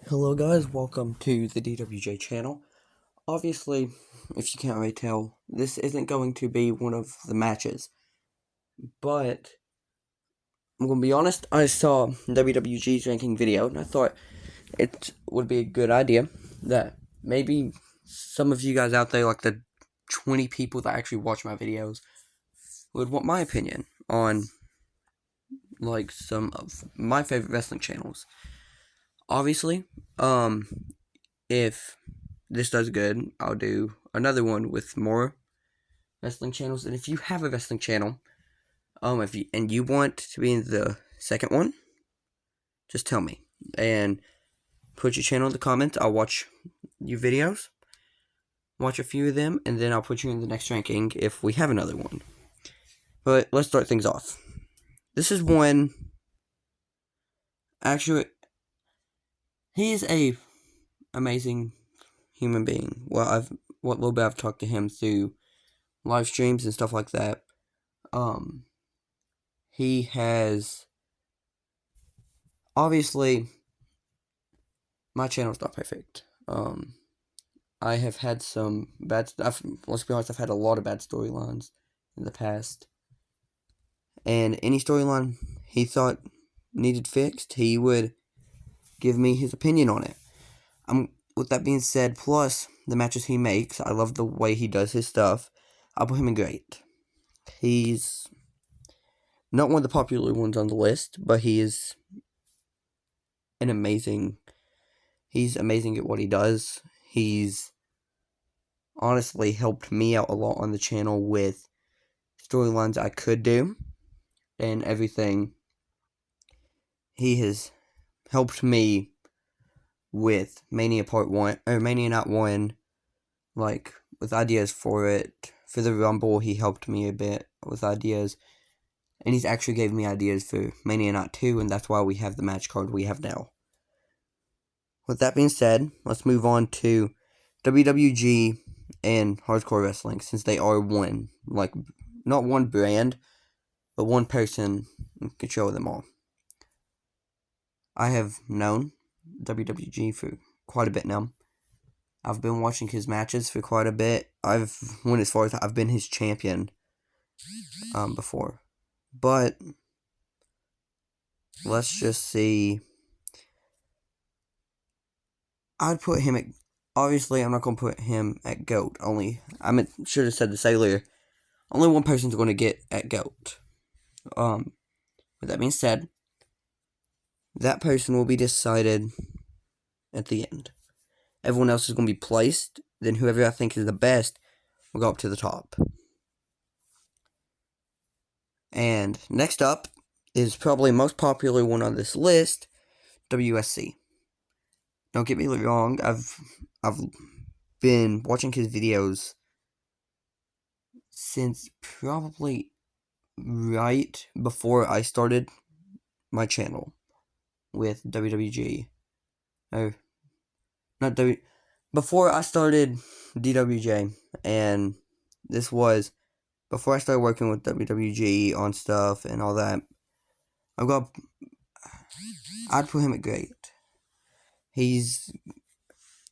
Hello guys, welcome to the DWJ channel. Obviously, if you can't already tell, this isn't going to be one of the matches, but I'm going to be honest, I saw WWG's ranking video and I thought it would be a good idea that maybe some of you guys out there, like the 20 people that actually watch my videos, would want my opinion on like some of my favorite wrestling channels. Obviously, if this does good, I'll do another one with more wrestling channels. And if you have a wrestling channel, if you want to be in the second one, just tell me and put your channel in the comments. I'll watch your videos, watch a few of them, and then I'll put you in the next ranking if we have another one. But let's start things off. This is one. Actually, he is a amazing human being. What little bit I've talked to him through live streams and stuff like that. He has obviously my channel's not perfect. I have had some bad stuff. Let's be honest, I've had a lot of bad storylines in the past. And any storyline he thought needed fixed, he would give me his opinion on it. With that being said, plus the matches he makes, I love the way he does his stuff. I'll put him in great. He's not one of the popular ones on the list, but he is he's amazing at what he does. He's honestly helped me out a lot on the channel with storylines I could do and everything. He has helped me with Mania Part 1, or Mania Not 1, like, with ideas for it. For the Rumble, he helped me a bit with ideas. And he's actually gave me ideas for Mania Not 2, and that's why we have the match card we have now. With that being said, let's move on to WWG and Hardcore Wrestling, since they are one. Like, not one brand, but one person can control them all. I have known WWG for quite a bit now. I've been watching his matches for quite a bit. I've went as far as I've been his champion before. But let's just see. I'd put him at, obviously I'm not going to put him at GOAT. Should have said this earlier. Only one person's going to get at GOAT. With that being said, that person will be decided at the end. Everyone else is going to be placed. Then whoever I think is the best will go up to the top. And next up is probably the most popular one on this list, WSC. Don't get me wrong, I've been watching his videos since probably right before I started my channel with WWG. Before I started DWJ, and this was before I started working with WWG on stuff and all that. I'd put him at great. He's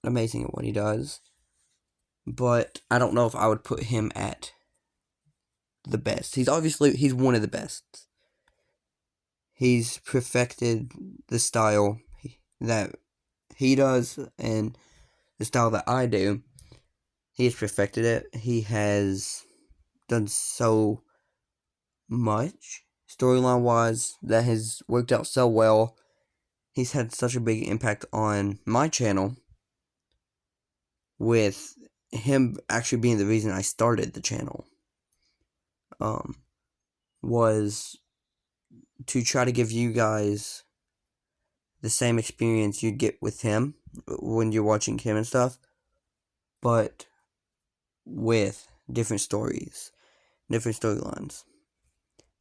amazing at what he does, but I don't know if I would put him at the best. He's one of the best. He's perfected the style that he does and the style that I do. He has perfected it. He has done so much storyline wise that has worked out so well. He's had such a big impact on my channel, with him actually being the reason I started the channel. Was to try to give you guys the same experience you'd get with him when you're watching him and stuff, but with different stories, different storylines.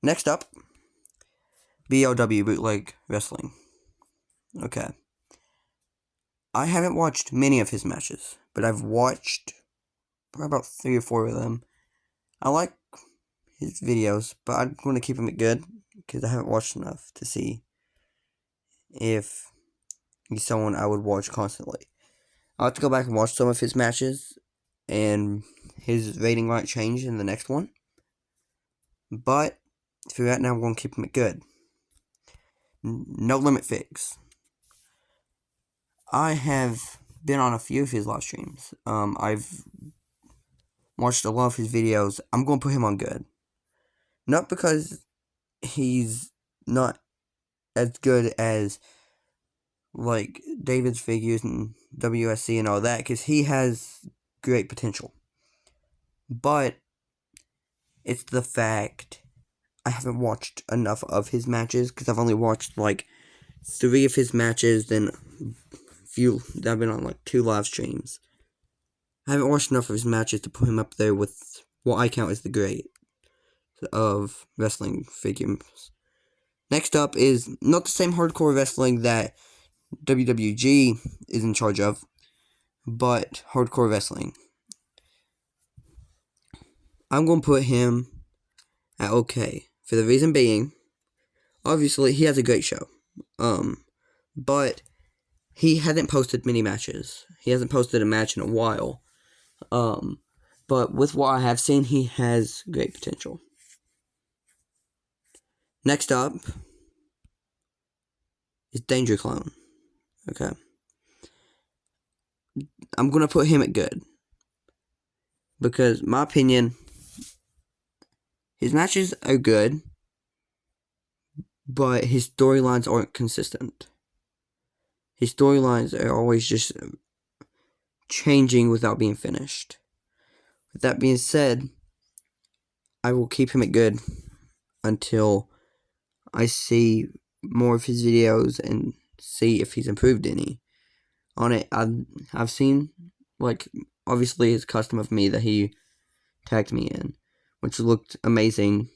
Next up, BLW, Bootleg Wrestling. Okay. I haven't watched many of his matches, but I've watched probably about 3 or 4 of them. I like his videos, but I'm going to keep him at good because I haven't watched enough to see if he's someone I would watch constantly. I'll have to go back and watch some of his matches, and his rating might change in the next one. But for right now, I'm going to keep him at good. No Limit Figs. I have been on a few of his live streams. I've watched a lot of his videos. I'm going to put him on good. Not because he's not as good as like David's figures and WSC and all that, because he has great potential. But it's the fact I haven't watched enough of his matches, because I've only watched like 3 of his matches, then few that I've been on like 2 live streams. I haven't watched enough of his matches to put him up there with what I count as the great of wrestling figures. Next up is not the same hardcore wrestling that WWG is in charge of, but hardcore wrestling. I'm going to put him at okay, for the reason being, obviously he has a great show, but he hasn't posted many matches. He hasn't posted a match in a while, but with what I have seen, he has great potential. Next up is Danger Clone. Okay. I'm going to put him at good, because my opinion, his matches are good, but his storylines aren't consistent. His storylines are always just changing without being finished. With that being said, I will keep him at good until I see more of his videos and see if he's improved any on it. I've seen, like, obviously his custom of me that he tagged me in, which looked amazing.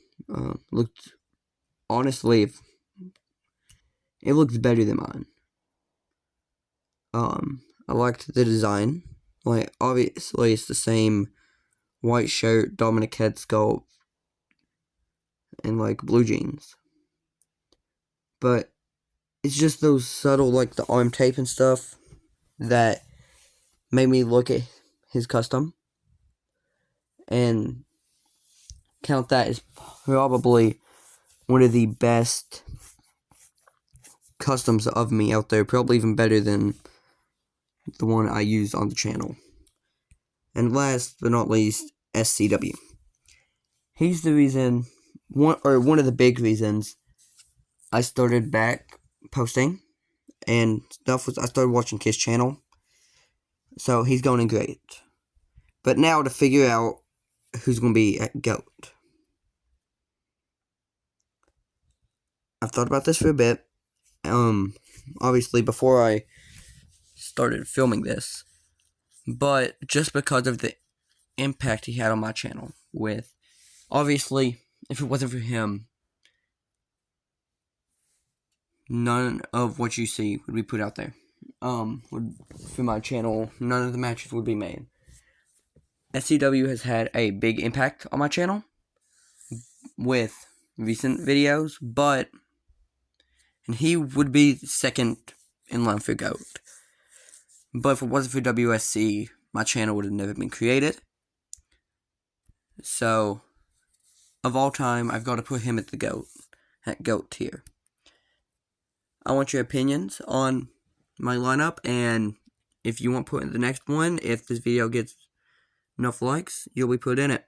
Honestly, it looked better than mine. I liked the design. Like, obviously it's the same white shirt, Dominic head sculpt, and like blue jeans. But it's just those subtle, like the arm tape and stuff, that made me look at his custom and count that as probably one of the best customs of me out there, probably even better than the one I use on the channel. And last but not least, SCW. He's the reason, one of the big reasons I started back posting and stuff was I started watching his channel. So he's going in great. But now to figure out who's going to be at GOAT. I've thought about this for a bit. Obviously before I started filming this. But just because of the impact he had on my channel with, obviously, if it wasn't for him, none of what you see would be put out there. For my channel, none of the matches would be made. SCW has had a big impact on my channel with recent videos, and he would be second in line for GOAT. But if it wasn't for WSC, my channel would have never been created. So, of all time, I've got to put him at the GOAT tier. I want your opinions on my lineup, and if you want to put in the next one, if this video gets enough likes, you'll be put in it.